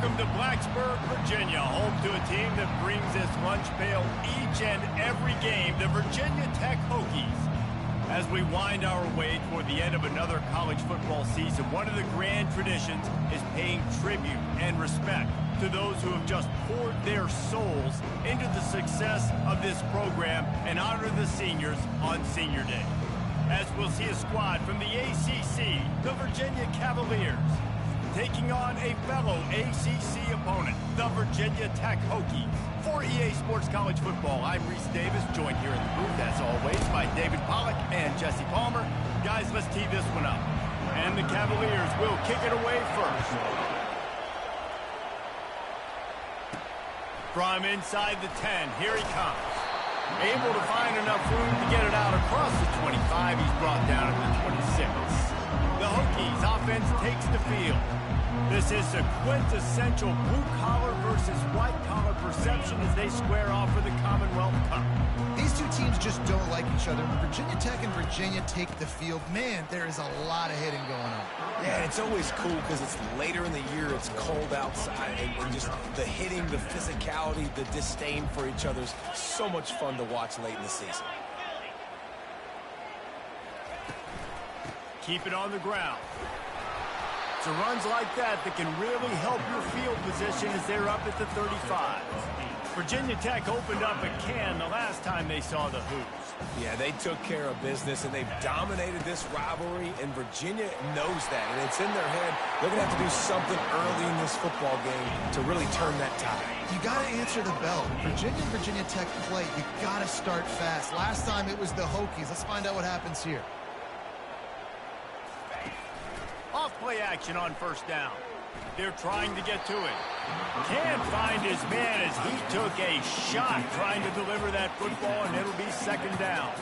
Welcome to Blacksburg, Virginia, home to a team that brings this lunch pail each and every game, the Virginia Tech Hokies. As we wind our way toward the end of another college football season, one of the grand traditions is paying tribute and respect to those who have just poured their souls into the success of this program and honor the seniors on Senior Day. As we'll see a squad from the ACC, the Virginia Cavaliers, taking on a fellow ACC opponent, the Virginia Tech Hokies. For EA Sports College Football, I'm Reese Davis, joined here in the booth, as always, by David Pollack and Jesse Palmer. Guys, let's tee this one up. And the Cavaliers will kick it away first. From inside the 10, here he comes. Able to find enough room to get it out across the 25. He's brought down at the 26. The Hokies offense takes the field. This is a quintessential blue-collar versus white-collar perception as they square off for the Commonwealth Cup. These two teams just don't like each other. When Virginia Tech and Virginia take the field, man, there is a lot of hitting going on. Yeah, it's always cool because it's later in the year, it's cold outside, and just the hitting, the physicality, the disdain for each other's so much fun to watch late in the season. Keep it on the ground. It's runs like that can really help your field position as they're up at the 35. Virginia Tech opened up a can the last time they saw the Hoops. Yeah, they took care of business, and they've dominated this rivalry, and Virginia knows that, and it's in their head. They're going to have to do something early in this football game to really turn that tide. You got to answer the bell. Virginia Tech play, you got to start fast. Last time it was the Hokies. Let's find out what happens here. Off-play action on first down. They're trying to get to it. Can't find his man as he took a shot trying to deliver that football, and it'll be second down.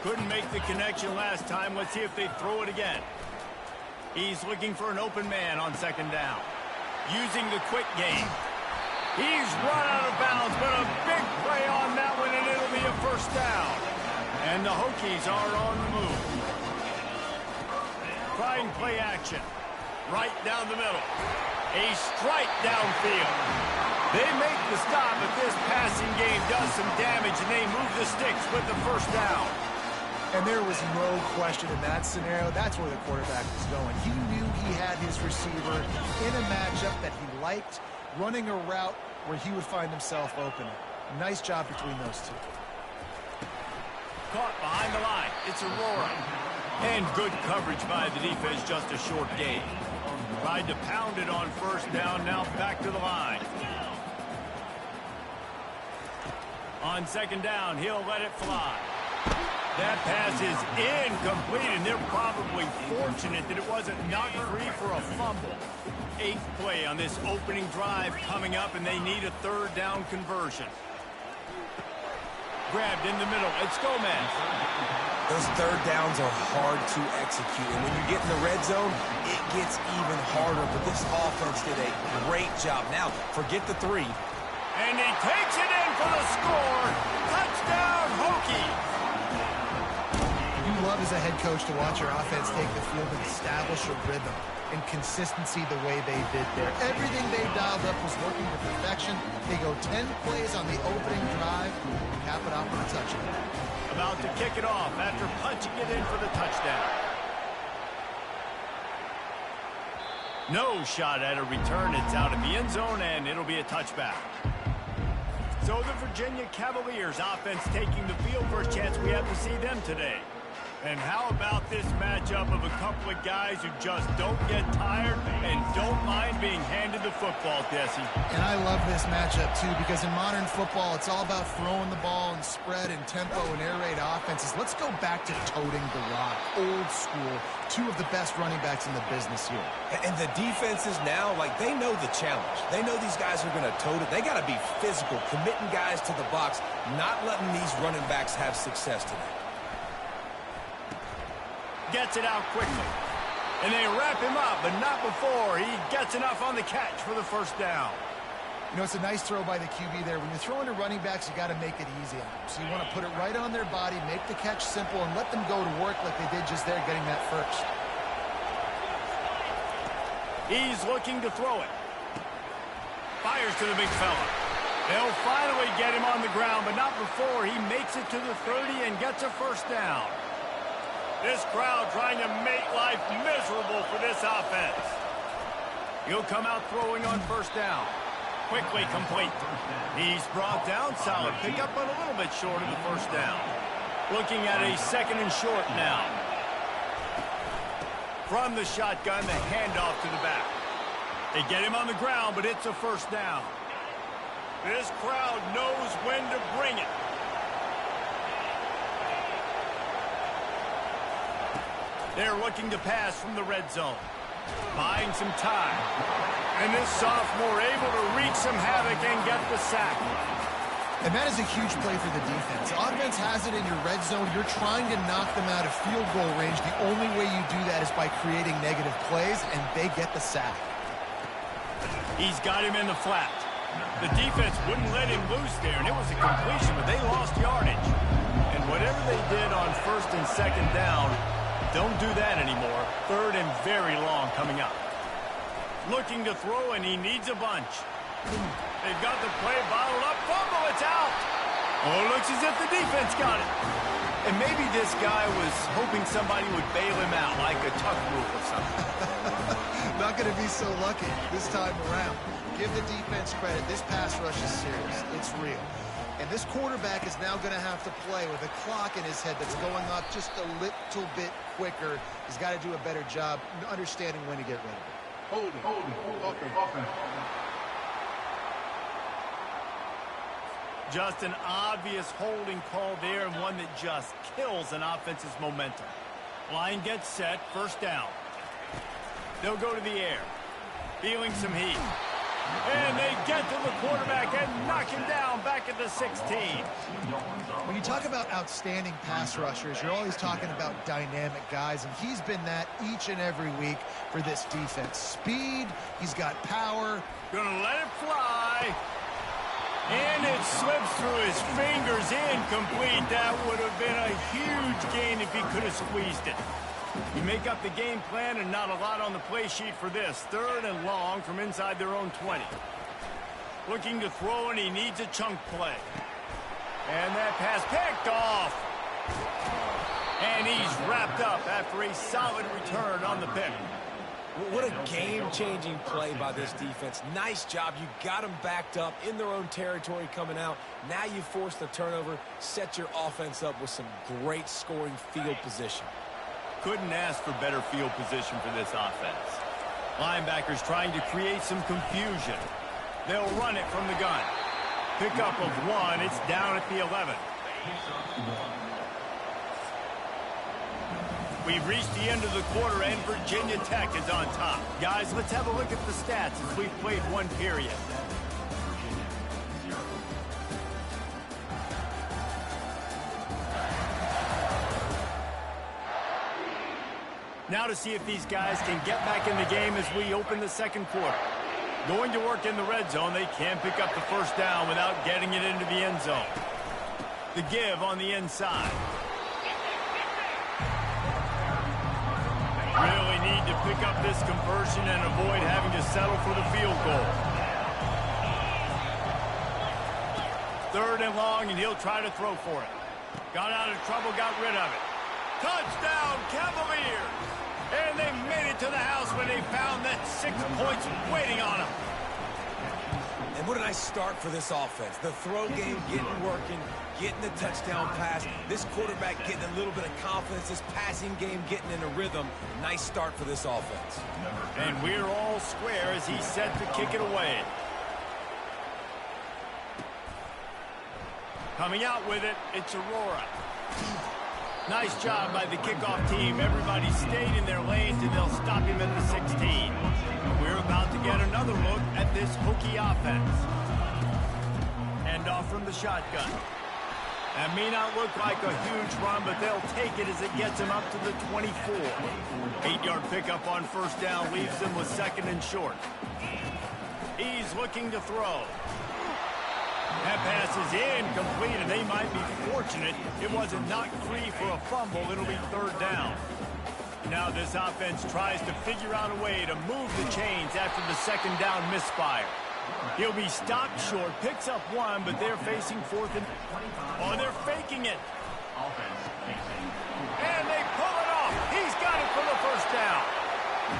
Couldn't make the connection last time. Let's see if they throw it again. He's looking for an open man on second down. Using the quick game. He's run out of bounds, but a big play on that one, and it'll be a first down. And the Hokies are on the move. Trying play action. Right down the middle. A strike downfield. They make the stop, but this passing game does some damage, and they move the sticks with the first down. And there was no question in that scenario. That's where the quarterback was going. He knew he had his receiver in a matchup that he liked, running a route where he would find himself open. Nice job between those two. Caught behind the line. It's Aurora. And good coverage by the defense, just a short gain. Tried to pound it on first down, now back to the line. On second down, he'll let it fly. That pass is incomplete, and they're probably fortunate that it wasn't knocked free for a fumble. 8th play on this opening drive coming up, and they need a third down conversion. Grabbed in the middle. It's Gomez. Those third downs are hard to execute, and when you get in the red zone, it gets even harder, but this offense did a great job. Now, forget the 3. And he takes it in for the score. Touchdown, Hokies. You love as a head coach to watch your offense take the field and establish a rhythm and consistency the way they did there. Everything they dialed up was working to perfection. They go 10 plays on the opening drive and cap it off with a touchdown. About to kick it off after punching it in for the touchdown. No shot at a return. It's out of the end zone, and it'll be a touchback. So the Virginia Cavaliers offense taking the field. First chance we have to see them today. And how about this matchup of a couple of guys who just don't get tired and don't mind being handed the football, Jesse? And I love this matchup, too, because in modern football, it's all about throwing the ball and spread and tempo and air raid offenses. Let's go back to toting the rock. Old school. 2 of the best running backs in the business here. And the defenses now, like, they know the challenge. They know these guys are going to tote it. They got to be physical, committing guys to the box, not letting these running backs have success today. Gets it out quickly. And they wrap him up, but not before he gets enough on the catch for the first down. You know, it's a nice throw by the QB there. When you're throwing to running backs, you got to make it easy on them. So you want to put it right on their body, make the catch simple, and let them go to work like they did just there, getting that first. He's looking to throw it. fires to the big fella. They'll finally get him on the ground, but not before he makes it to the 30 and gets a first down. This crowd trying to make life miserable for this offense. He'll come out throwing on first down. Quickly complete. He's brought down. Solid pickup, but a little bit short of the first down. Looking at a second and short now. From the shotgun, the handoff to the back. They get him on the ground, but it's a first down. This crowd knows when to bring it. They're looking to pass from the red zone. Buying some time. And this sophomore able to wreak some havoc and get the sack. And that is a huge play for the defense. Offense has it in your red zone. You're trying to knock them out of field goal range. The only way you do that is by creating negative plays, and they get the sack. He's got him in the flat. The defense wouldn't let him loose there, and it was a completion, but they lost yardage. And whatever they did on first and second down, don't do that anymore. Third and very long coming up. Looking to throw, and he needs a bunch. They've got the play bottled up. Fumble, it's out. Oh, it looks as if the defense got it. And maybe this guy was hoping somebody would bail him out, like a tuck rule or something. Not going to be so lucky this time around. Give the defense credit. This pass rush is serious. It's real. And this quarterback is now going to have to play with a clock in his head that's going up just a little bit quicker. He's got to do a better job understanding when to get rid of it. Offense. Just an obvious holding call there, and one that just kills an offense's momentum. Line gets set, first down. They'll go to the air. Feeling some heat. And they get to the quarterback and knock him down back at the 16. When you talk about outstanding pass rushers, you're always talking about dynamic guys, and he's been that each and every week for this defense. Speed, he's got power. Gonna let it fly. And it slips through his fingers, incomplete. That would have been a huge gain if he could have squeezed it. You make up the game plan, and not a lot on the play sheet for this. Third and long from inside their own 20. Looking to throw, and he needs a chunk play. And that pass picked off. And he's wrapped up after a solid return on the pick. What a game-changing play by this defense. Nice job. You got them backed up in their own territory coming out. Now you force the turnover, set your offense up with some great scoring field position. Couldn't ask for better field position for this offense. Linebackers trying to create some confusion. They'll run it from the gun. Pickup of one. It's down at the 11. We've reached the end of the quarter, and Virginia Tech is on top. Guys, let's have a look at the stats as we've played one period. Now to see if these guys can get back in the game as we open the second quarter. Going to work in the red zone. They can't pick up the first down without getting it into the end zone. The give on the inside. Really need to pick up this conversion and avoid having to settle for the field goal. Third and long, and he'll try to throw for it. Got out of trouble, got rid of it. Touchdown, Cavaliers! And they made it to the house when they found that 6 points waiting on them. And what a nice start for this offense. The throw game getting working, getting the touchdown pass. This quarterback getting a little bit of confidence. This passing game getting in a rhythm. Nice start for this offense. And we're all square as he's set to kick it away. Coming out with it, it's Aurora. Nice job by the kickoff team. Everybody stayed in their lanes, and they'll stop him at the 16. We're about to get another look at this Hokie offense. Hand off from the shotgun. That may not look like a huge run, but they'll take it as it gets him up to the 24. 8-yard pickup on first down leaves them with second and short. He's looking to throw. That pass is incomplete, and they might be fortunate it wasn't knocked free for a fumble. It'll be third down. Now this offense tries to figure out a way to move the chains after the second down misfire. He'll be stopped short, picks up one, but they're facing fourth and... Oh, they're faking it. And they pull it off. He's got it for the first down.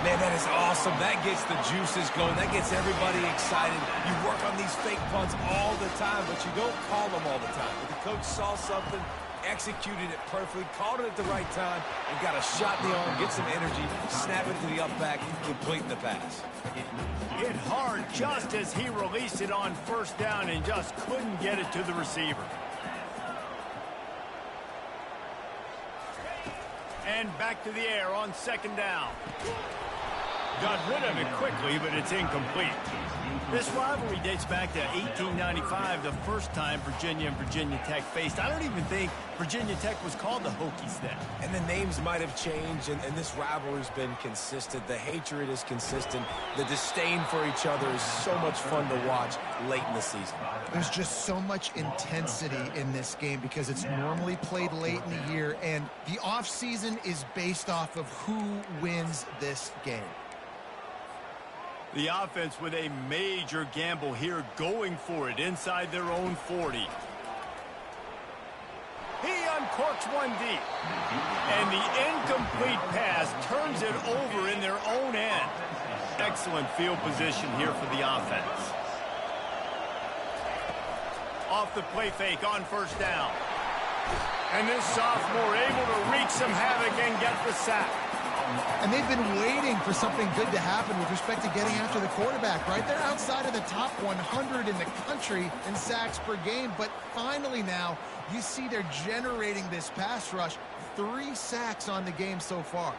Man, that is awesome. That gets the juices going. That gets everybody excited. You work on these fake punts all the time, but you don't call them all the time. But the coach saw something, executed it perfectly, called it at the right time, and got a shot in the arm, get some energy, snap it to the up back, completing the pass. Hit hard just as he released it on first down and just couldn't get it to the receiver. And back to the air on second down. Got rid of it quickly, but it's incomplete. This rivalry dates back to 1895, the first time Virginia and Virginia Tech faced. I don't even think Virginia Tech was called the Hokies then. And the names might have changed, and this rivalry's been consistent. The hatred is consistent. The disdain for each other is so much fun to watch late in the season. There's just so much intensity in this game because it's normally played late in the year, and the offseason is based off of who wins this game. The offense with a major gamble here, going for it inside their own 40. He uncorks one deep. And the incomplete pass turns it over in their own end. Excellent field position here for the offense. Off the play fake on first down. And this sophomore able to wreak some havoc and get the sack. And they've been waiting for something good to happen with respect to getting after the quarterback, right? They're outside of the top 100 in the country in sacks per game, but finally now you see they're generating this pass rush. 3 sacks on the game so far.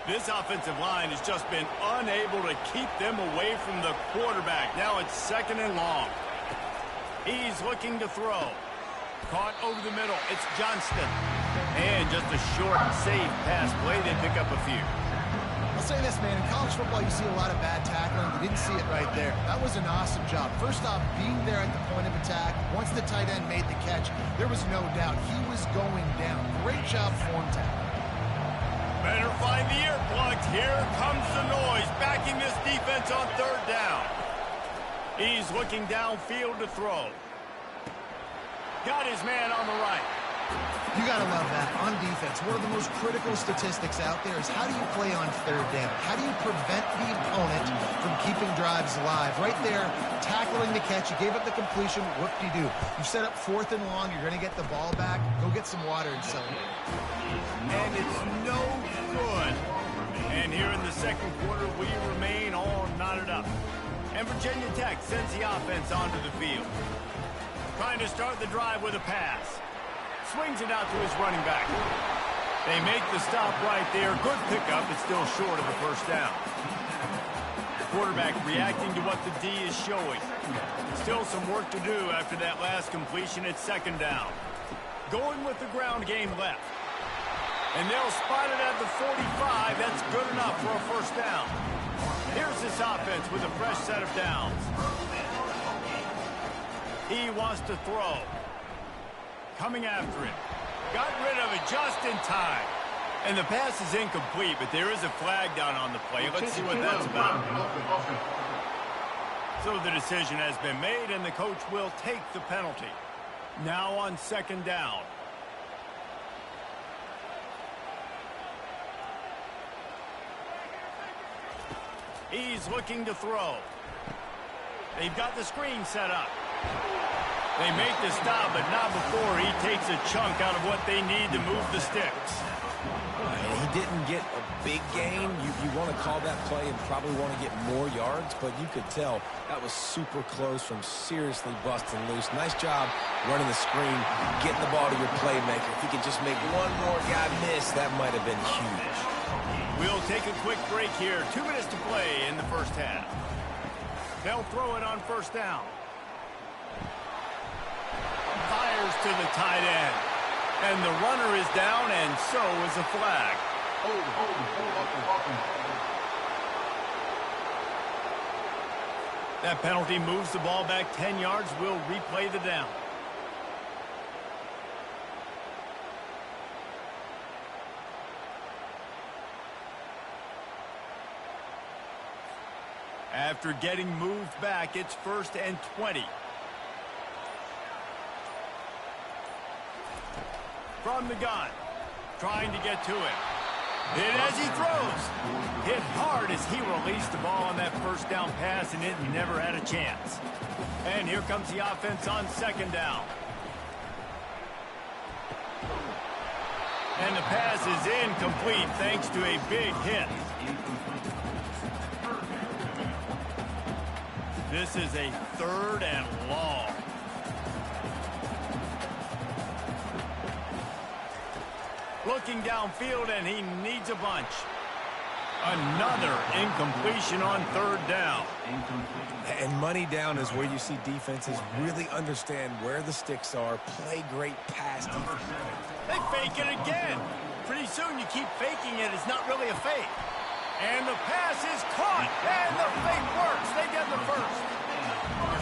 This offensive line has just been unable to keep them away from the quarterback. Now it's second and long. He's looking to throw. Caught over the middle. It's Johnston. And just a short, safe pass play. They pick up a few. I'll say this, man. In college football, you see a lot of bad tackling. You didn't see it right there. That was an awesome job. First off, being there at the point of attack. Once the tight end made the catch, there was no doubt he was going down. Great job form tackle. Better find the earplugs. Here comes the noise, backing this defense on third down. He's looking downfield to throw. Got his man on the right. You got to love that. On defense, one of the most critical statistics out there is how do you play on third down? How do you prevent the opponent from keeping drives alive? Right there, tackling the catch. You gave up the completion. Whoop-de-doo. You set up fourth and long. You're going to get the ball back. Go get some water and celebrate. And it's no good. And here in the second quarter, we remain all knotted up. And Virginia Tech sends the offense onto the field. Trying to start the drive with a pass. Swings it out to his running back. They make the stop right there. Good pickup, but still short of the first down. The quarterback reacting to what the D is showing. Still some work to do after that last completion at second down. Going with the ground game left. And they'll spot it at the 45. That's good enough for a first down. Here's this offense with a fresh set of downs. He wants to throw. Coming after it. Got rid of it just in time. And the pass is incomplete, but there is a flag down on the play. Let's see what that's about. So the decision has been made, and the coach will take the penalty. Now on second down. He's looking to throw. They've got the screen set up. They make the stop, but not before he takes a chunk out of what they need to move the sticks. He didn't get a big gain. You want to call that play and probably want to get more yards, but you could tell that was super close from seriously busting loose. Nice job running the screen, getting the ball to your playmaker. If he could just make one more guy miss, that might have been huge. We'll take a quick break here. 2 minutes to play in the first half. They'll throw it on first down. Fires to the tight end. And the runner is down, and so is a flag. That penalty moves the ball back 10 yards. We'll replay the down. After getting moved back, it's 1st and 20. From the gun, trying to get to it. Hit as he throws. Hit hard as he released the ball on that first down pass, and it never had a chance. And here comes the offense on 2nd down. And the pass is incomplete thanks to a big hit. This is a 3rd and long. Looking downfield, and he needs a bunch. Another incompletion on 3rd down. And money down is where you see defenses really understand where the sticks are, play great pass defense. They fake it again. Pretty soon you keep faking it. It's not really a fake. And the pass is caught, and the fake works. They get the first.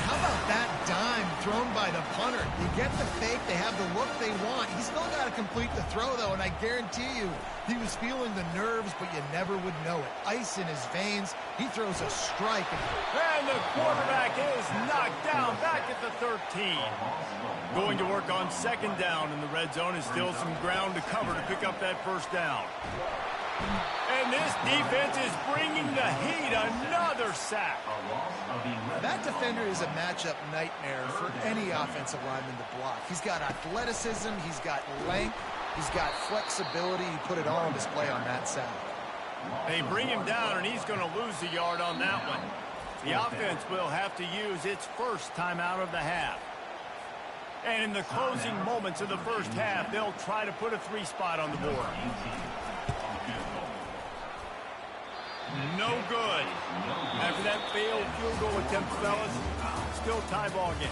How about that dime thrown by the punter? You get the fake, they have the look they want. He's still got to complete the throw, though, and I guarantee you he was feeling the nerves, but you never would know it. Ice in his veins. He throws a strike. And the quarterback is knocked down back at the 13. Going to work on 2nd down, and the red zone is still some ground to cover to pick up that 1st down. And this defense is bringing the heat. Another sack. That defender is a matchup nightmare for any offensive lineman to block. He's got athleticism, he's got length, he's got flexibility. He put it all on display on that sack. They bring him down, and he's going to lose a yard on that one. The offense will have to use its first timeout of the half. And in the closing moments of the first half, they'll try to put a 3 spot on the board. No good. After that failed field goal attempt, fellas, still tie ball game.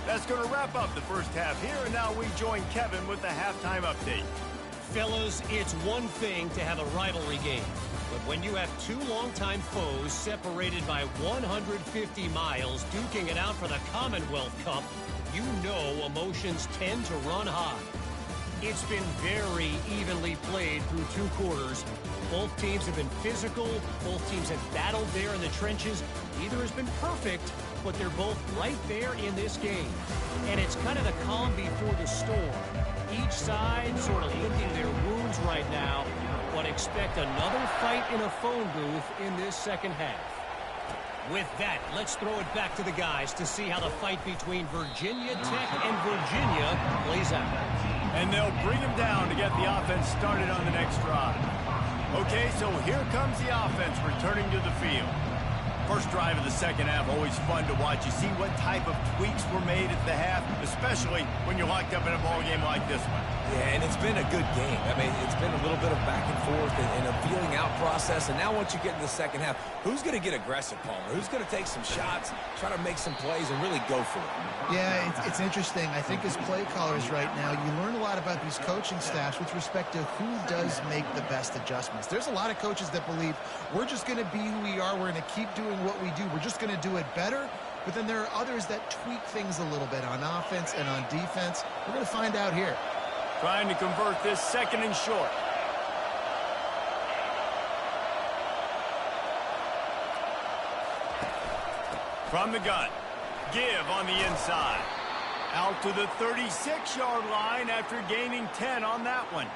That's going to wrap up the first half here, and now we join Kevin with the halftime update. Fellas, it's one thing to have a rivalry game, but when you have 2 longtime foes separated by 150 miles duking it out for the Commonwealth Cup, you know emotions tend to run high. It's been very evenly played through 2 quarters. Both teams have been physical. Both teams have battled there in the trenches. Neither has been perfect, but they're both right there in this game. And it's kind of the calm before the storm. Each side sort of licking their wounds right now, but expect another fight in a phone booth in this second half. With that, let's throw it back to the guys to see how the fight between Virginia Tech and Virginia plays out. And they'll bring him down to get the offense started on the next drive. Okay, so here comes the offense returning to the field. First drive of the second half, always fun to watch. You see what type of tweaks were made at the half, especially when you're locked up in a ball game like this one. Yeah, and it's been a good game. I mean, it's been a little bit of back and forth and a feeling out process. And now once you get in the second half, who's going to get aggressive, Palmer? Who's going to take some shots, try to make some plays, and really go for it? Yeah, it's interesting. I think as play callers right now, you learn a lot about these coaching staffs with respect to who does make the best adjustments. There's a lot of coaches that believe we're just going to be who we are. We're going to keep doing what we do. We're just going to do it better. But then there are others that tweak things a little bit on offense and on defense. We're going to find out here. Trying to convert this 2nd and short. From the gun. Give on the inside. Out to the 36-yard line after gaining 10 on that one.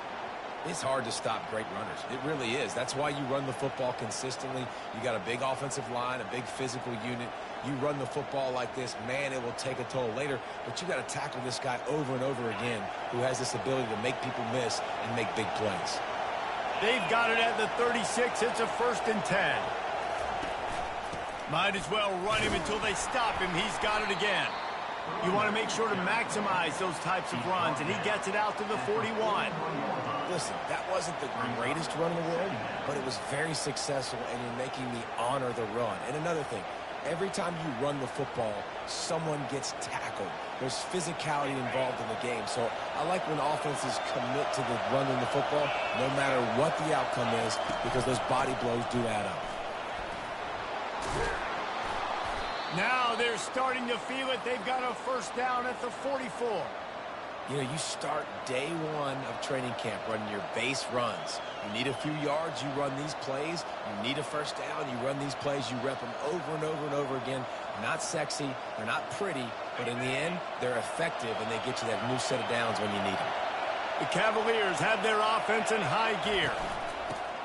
It's hard to stop great runners. It really is. That's why you run the football consistently. You got a big offensive line, a big physical unit. You run the football like this, man, it will take a toll later. But you got to tackle this guy over and over again who has this ability to make people miss and make big plays. They've got it at the 36. It's a 1st and 10. Might as well run him until they stop him. He's got it again. You want to make sure to maximize those types of runs, and he gets it out to the 41. Listen, that wasn't the greatest run in the world, but it was very successful, and you're making me honor the run. And another thing, every time you run the football, someone gets tackled. There's physicality involved in the game. So I like when offenses commit to the running the football, no matter what the outcome is, because those body blows do add up. Now they're starting to feel it. They've got a first down at the 44. You know, you start day one of training camp running your base runs. You need a few yards, you run these plays. You need a first down, you run these plays. You rep them over and over and over again. They're not sexy, they're not pretty, but in the end, they're effective, and they get you that new set of downs when you need them. The Cavaliers have their offense in high gear.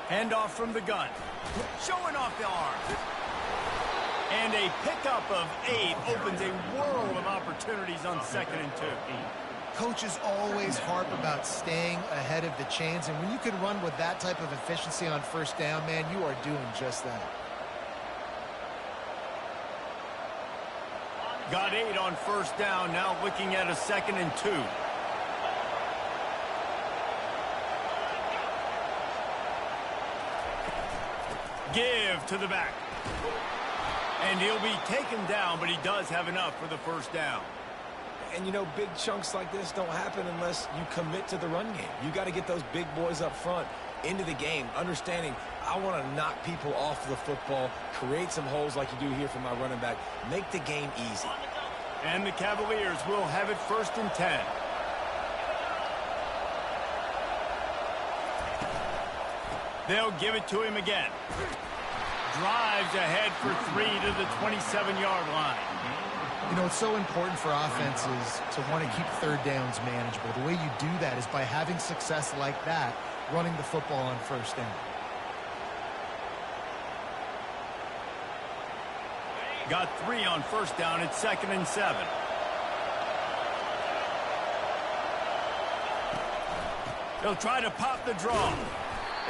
Handoff from the gun. Showing off the arm. And a pickup of 8 opens a world of opportunities on 2nd and 2. Coaches always harp about staying ahead of the chains, and when you can run with that type of efficiency on first down, man, you are doing just that. Got 8 on first down, now looking at a 2nd and 2. Give to the back. And he'll be taken down, but he does have enough for the first down. And, you know, big chunks like this don't happen unless you commit to the run game. You got to get those big boys up front into the game, understanding I want to knock people off the football, create some holes like you do here for my running back, make the game easy. And the Cavaliers will have it 1st and 10. They'll give it to him again. Drives ahead for 3 to the 27-yard line. You know, it's so important for offenses to want to keep third downs manageable. The way you do that is by having success like that, running the football on first down. Got 3 on first down at 2nd and 7. They'll try to pop the draw.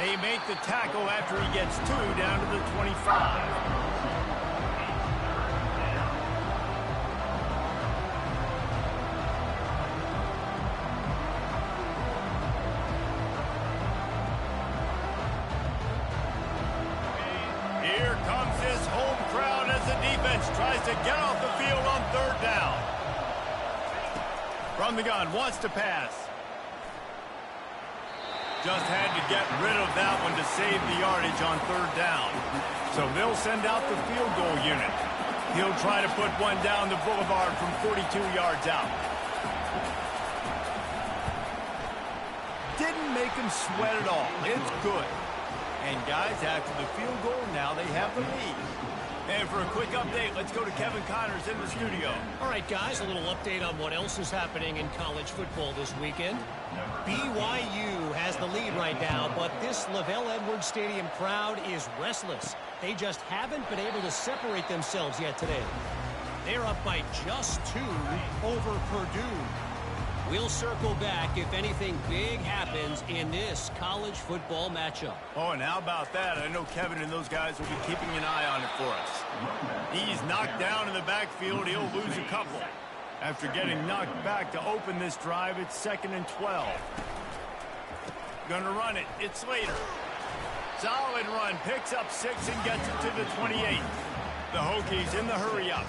They make the tackle after he gets 2 down to the 25. Here comes this home crowd as the defense tries to get off the field on 3rd down. From the gun, wants to pass. Just had to get rid of that one to save the yardage on 3rd down. So they'll send out the field goal unit. He'll try to put one down the boulevard from 42 yards out. Didn't make him sweat at all. It's good. And guys, after the field goal, now they have the lead. And for a quick update, let's go to Kevin Connors in the studio. All right, guys, a little update on what else is happening in college football this weekend. BYU has the lead right now, but this LaVell Edwards Stadium crowd is restless. They just haven't been able to separate themselves yet today. They're up by just 2 over Purdue. We'll circle back if anything big happens in this college football matchup. Oh, and how about that? I know Kevin and those guys will be keeping an eye on it for us. He's knocked down in the backfield. He'll lose a couple. After getting knocked back to open this drive, it's 2nd and 12. Gonna run it. It's Slater. Solid run. Picks up 6 and gets it to the 28. The Hokies in the hurry-up.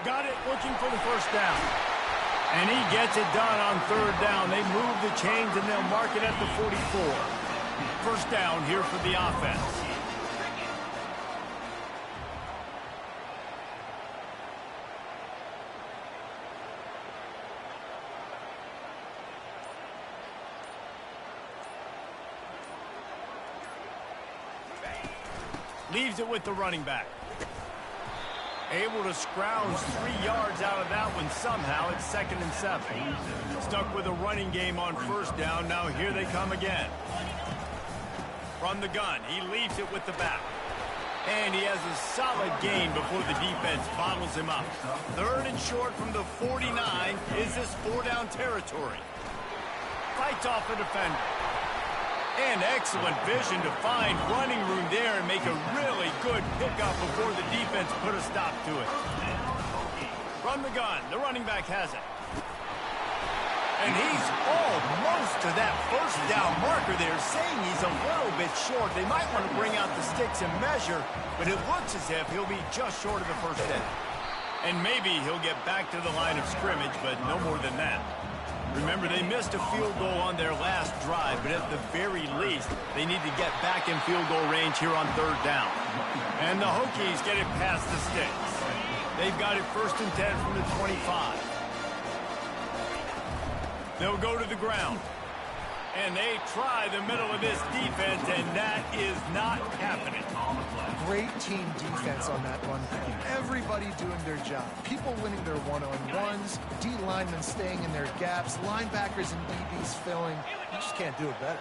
Got it, looking for the first down. And he gets it done on 3rd down. They move the chains and they'll mark it at the 44. First down here for the offense. Leaves it with the running back. Able to scrounge 3 yards out of that one somehow. It's 2nd and 7. Stuck with a running game on first down. Now here they come again. From the gun, he leaves it with the back. And he has a solid gain before the defense bottles him up. 3rd and short from the 49. Is this 4-down territory? Fights off a defender. And excellent vision to find running room there and make a really good pickup before the defense put a stop to it. From the gun, the running back has it. And he's almost to that first down marker there, saying he's a little bit short. They might want to bring out the sticks and measure, but it looks as if he'll be just short of the first down. And maybe he'll get back to the line of scrimmage, but no more than that. Remember, they missed a field goal on their last drive, but at the very least, they need to get back in field goal range here on 3rd down. And the Hokies get it past the sticks. They've got it 1st and 10 from the 25. They'll go to the ground. And they try the middle of this defense, and that is not happening. Great team defense on that one. Everybody doing their job. People winning their one-on-ones, D linemen staying in their gaps, linebackers and DBs filling. You just can't do it better.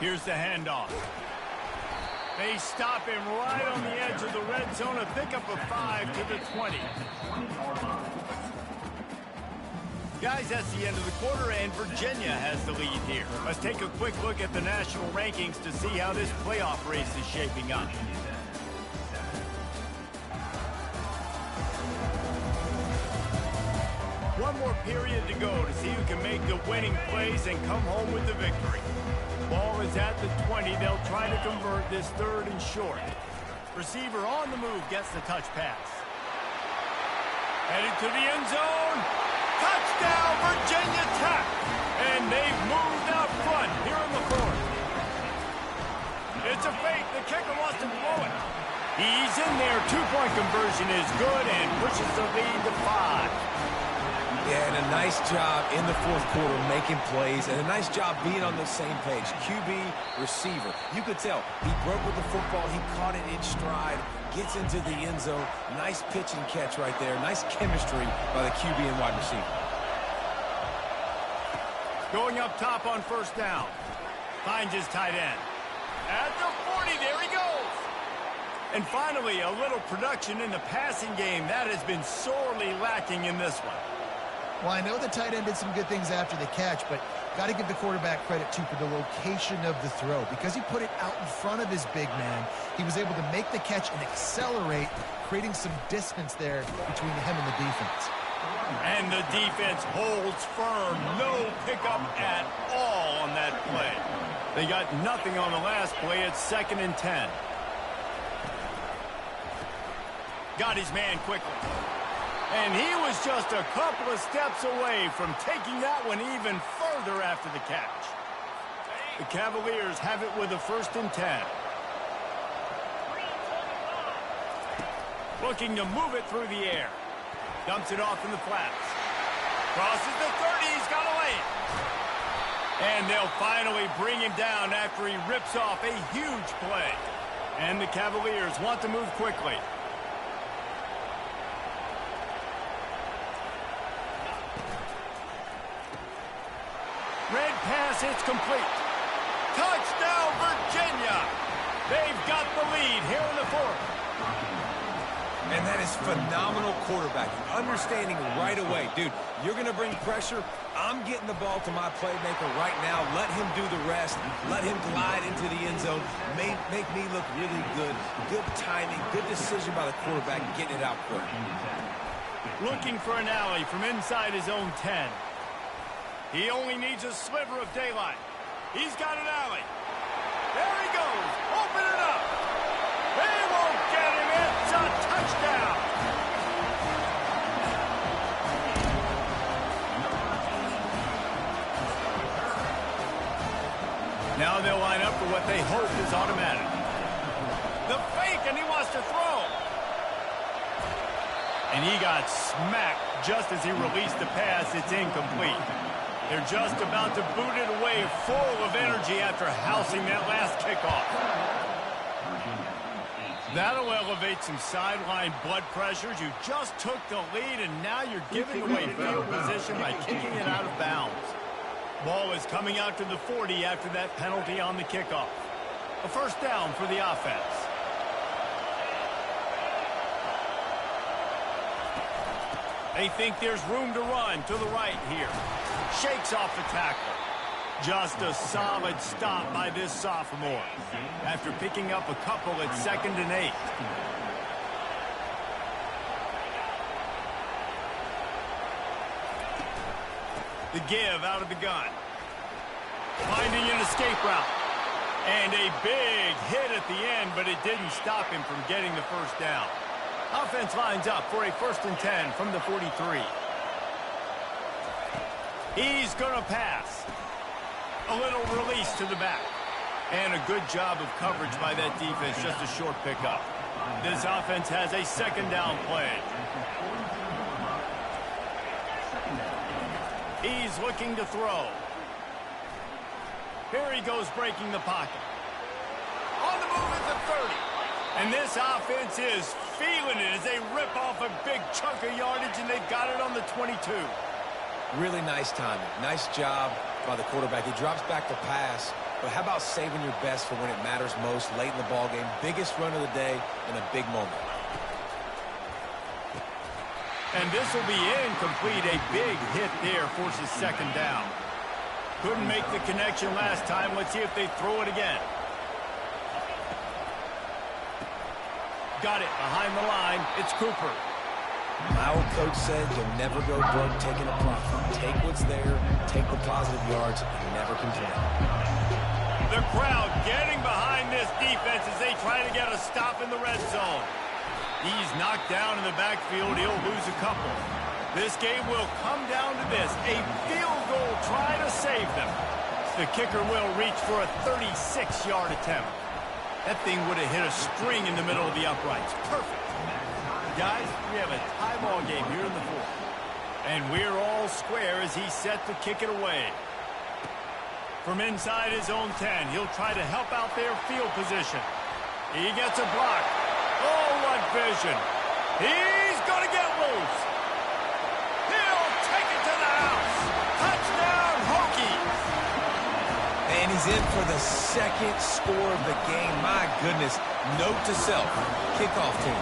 Here's the handoff. They stop him right on the edge of the red zone, a pickup of 5 to the 20. Guys, that's the end of the quarter, and Virginia has the lead here. Let's take a quick look at the national rankings to see how this playoff race is shaping up. One more period to go to see who can make the winning plays and come home with the victory. Ball is at the 20. They'll try to convert this 3rd and short. Receiver on the move gets the touch pass. Headed to the end zone. Touchdown, Virginia Tech. And they've moved out front here in the 4th. It's a fake. The kicker wants to blow it. He's in there. 2-point conversion is good and pushes the lead to 5. Yeah, and a nice job in the 4th quarter making plays, and a nice job being on the same page. QB, receiver. You could tell he broke with the football. He caught it in stride, gets into the end zone. Nice pitch and catch right there. Nice chemistry by the QB and wide receiver. Going up top on 1st down. Finds his tight end. At the 40, there he goes. And finally, a little production in the passing game. That has been sorely lacking in this one. Well, I know the tight end did some good things after the catch, but got to give the quarterback credit, too, for the location of the throw. Because he put it out in front of his big man, he was able to make the catch and accelerate, creating some distance there between him and the defense. And the defense holds firm. No pickup at all on that play. They got nothing on the last play. It's 2nd and 10. Got his man quickly. And he was just a couple of steps away from taking that one even further after the catch. The Cavaliers have it with a 1st and 10. Looking to move it through the air. Dumps it off in the flats. Crosses the 30. He's got to lay it. And they'll finally bring him down after he rips off a huge play. And the Cavaliers want to move quickly. Red pass, it's complete. Touchdown, Virginia! They've got the lead here in the 4th. And that is phenomenal quarterbacking. Understanding right away. Dude, you're going to bring pressure. I'm getting the ball to my playmaker right now. Let him do the rest. Let him glide into the end zone. Make me look really good. Good timing. Good decision by the quarterback getting it out quick. Looking for an alley from inside his own 10. He only needs a sliver of daylight. He's got an alley. There he goes. Open it up. They won't get him. It's a touchdown. Now they'll line up for what they hope is automatic. The fake, and he wants to throw. And he got smacked just as he released the pass. It's incomplete. They're just about to boot it away, full of energy after housing that last kickoff. That'll elevate some sideline blood pressures. You just took the lead, and now you're giving away field position by kicking it out of bounds. Ball is coming out to the 40 after that penalty on the kickoff. A 1st down for the offense. They think there's room to run to the right here. Shakes off the tackle. Just a solid stop by this sophomore. After picking up a couple at 2nd and 8. The give out of the gun. Finding an escape route. And a big hit at the end, but it didn't stop him from getting the 1st down. Offense lines up for a 1st and 10 from the 43. He's going to pass. A little release to the back. And a good job of coverage by that defense, just a short pickup. This offense has a 2nd down play. He's looking to throw. Here he goes breaking the pocket. On the move at the 30. And this offense is feeling it as they rip off a big chunk of yardage, and they've got it on the 22. Really nice timing. Nice job by the quarterback. He drops back to pass, but how about saving your best for when it matters most late in the ball game? Biggest run of the day in a big moment. And this will be incomplete. A big hit there forces 2nd down. Couldn't make the connection last time. Let's see if they throw it again. Got it behind the line. It's Cooper. My old coach said you'll never go broke taking a profit. Take what's there, take the positive yards, and never complain. The crowd getting behind this defense as they try to get a stop in the red zone. He's knocked down in the backfield. He'll lose a couple. This game will come down to this. A field goal try to save them. The kicker will reach for a 36-yard attempt. That thing would have hit a string in the middle of the uprights. Perfect. Guys, we have a tie ball game here in the 4th. And we're all square as he's set to kick it away. From inside his own 10, he'll try to help out their field position. He gets a block. Oh, what vision. He's going to get loose. He'll take it to the house. Touchdown, Hokies. And he's in for the 2nd score of the game. My goodness. Note to self. Kickoff team.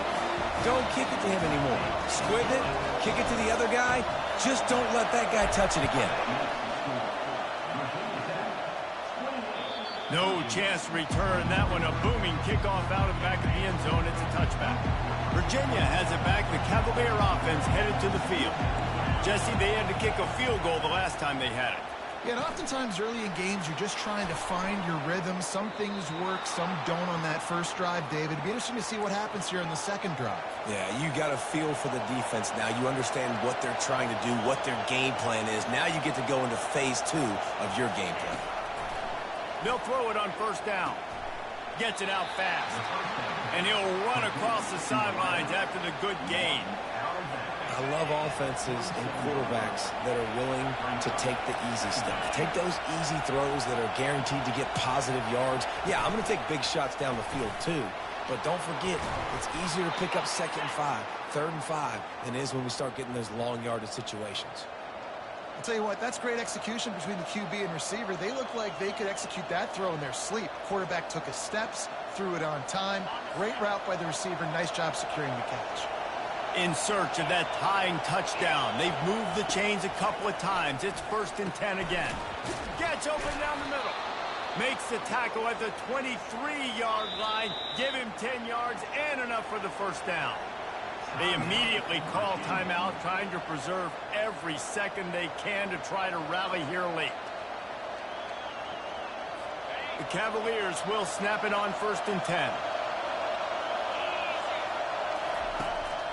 Don't kick it to him anymore. Squib it, kick it to the other guy. Just don't let that guy touch it again. No chance to return that one. A booming kickoff out of the back of the end zone. It's a touchback. Virginia has it back. The Cavalier offense headed to the field. Jesse, they had to kick a field goal the last time they had it. Yeah, and oftentimes early in games, you're just trying to find your rhythm. Some things work, some don't on that first drive, David. It'd be interesting to see what happens here in the 2nd drive. Yeah, you got a feel for the defense now. You understand what they're trying to do, what their game plan is. Now you get to go into phase 2 of your game plan. They'll throw it on 1st down. Gets it out fast. And he'll run across the sidelines after the good gain. I love offenses and quarterbacks that are willing to take the easy stuff. Take those easy throws that are guaranteed to get positive yards. Yeah, I'm going to take big shots down the field too. But don't forget, it's easier to pick up 2nd and 5, 3rd and 5 than it is when we start getting those long yardage situations. I'll tell you what, that's great execution between the QB and receiver. They look like they could execute that throw in their sleep. Quarterback took his steps, threw it on time. Great route by the receiver. Nice job securing the catch. In search of that tying touchdown. They've moved the chains a couple of times. It's 1st and 10 again. Gets open down the middle. Makes the tackle at the 23-yard line. Give him 10 yards and enough for the 1st down. They immediately call timeout, trying to preserve every second they can to try to rally here late. The Cavaliers will snap it on 1st and 10.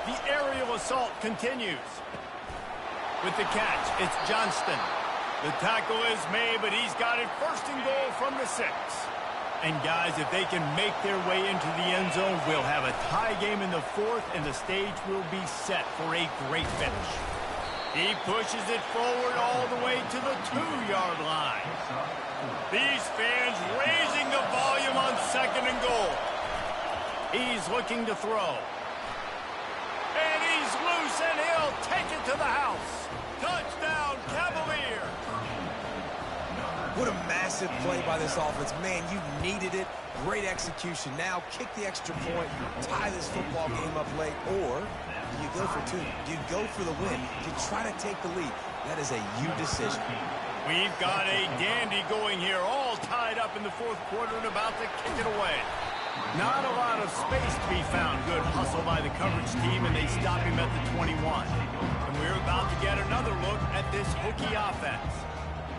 The aerial assault continues. With the catch, it's Johnston. The tackle is made, but he's got it 1st and goal from the 6. And guys, if they can make their way into the end zone, we'll have a tie game in the 4th, and the stage will be set for a great finish. He pushes it forward all the way to the 2-yard line. These fans raising the volume on 2nd and goal. He's looking to throw. And he's loose, and he'll take it to the house. Touchdown, Cavalier. What a massive play by this offense. Man, you needed it. Great execution. Now kick the extra point, tie this football game up late, or do you go for 2? Do you go for the win? Do you try to take the lead? That is a you decision. We've got a dandy going here, all tied up in the 4th quarter and about to kick it away. Not a lot of space to be found. Good hustle by the coverage team, and they stop him at the 21. And we're about to get another look at this Hokie offense.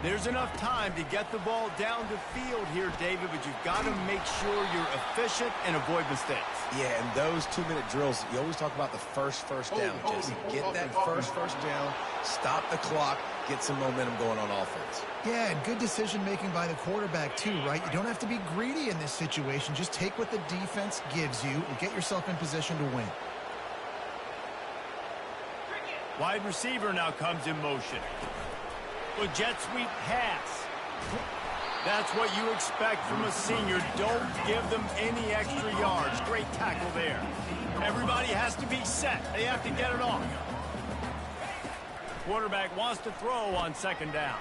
There's enough time to get the ball down the field here, David, but you've got to make sure you're efficient and avoid mistakes. Yeah, and those 2-minute drills, you always talk about the first down, Jesse. Get that first down, stop the clock, get some momentum going on offense. Yeah, and good decision-making by the quarterback, too, right? You don't have to be greedy in this situation. Just take what the defense gives you and get yourself in position to win. Wide receiver now comes in motion. A jet sweep pass. That's what you expect from a senior. Don't give them any extra yards. Great tackle there. Everybody has to be set. They have to get it off. Quarterback wants to throw on second down.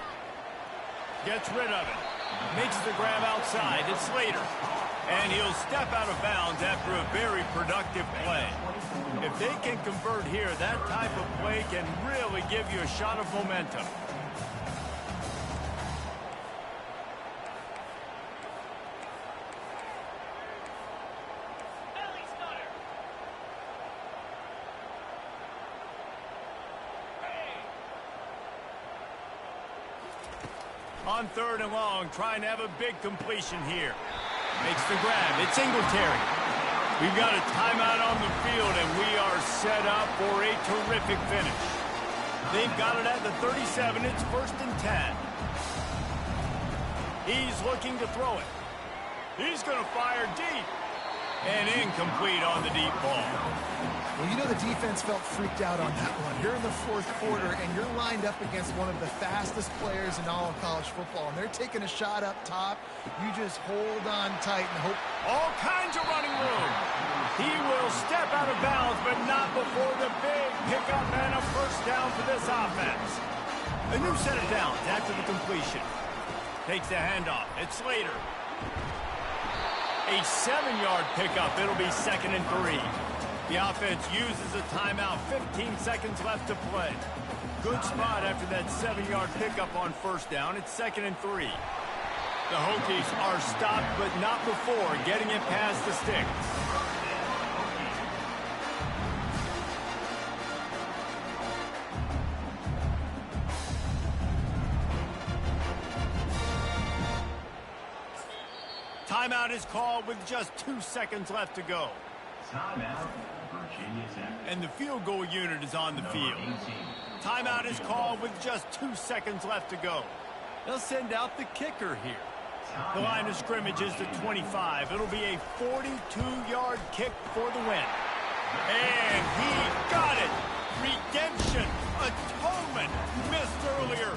Gets rid of it. Makes the grab outside. It's Slater. And he'll step out of bounds after a very productive play. If they can convert here, that type of play can really give you a shot of momentum. On 3rd and long, trying to have a big completion here. Makes the grab. It's Singletary. We've got a timeout on the field, and we are set up for a terrific finish. They've got it at the 37. It's 1st and 10. He's looking to throw it. He's going to fire deep. And incomplete on the deep ball. Well, you know the defense felt freaked out on that one. You're in the 4th quarter, and you're lined up against one of the fastest players in all of college football, and they're taking a shot up top. You just hold on tight and hope. All kinds of running room. He will step out of bounds, but not before the big pickup and a 1st down for this offense. A new set of downs after the completion. Takes the handoff. It's Slater. A 7-yard pickup. It'll be 2nd and 3. The offense uses a timeout. 15 seconds left to play. Good spot after that 7-yard pickup on 1st down. It's 2nd and 3. The Hokies are stopped, but not before getting it past the sticks. Timeout is called with just 2 seconds left to go. Timeout, Virginia Tech. And the field goal unit is on the field. Timeout is called with just 2 seconds left to go. They'll send out the kicker here. The line of scrimmage is the 25. It'll be a 42-yard kick for the win. And he got it. Redemption. Atonement. Missed earlier.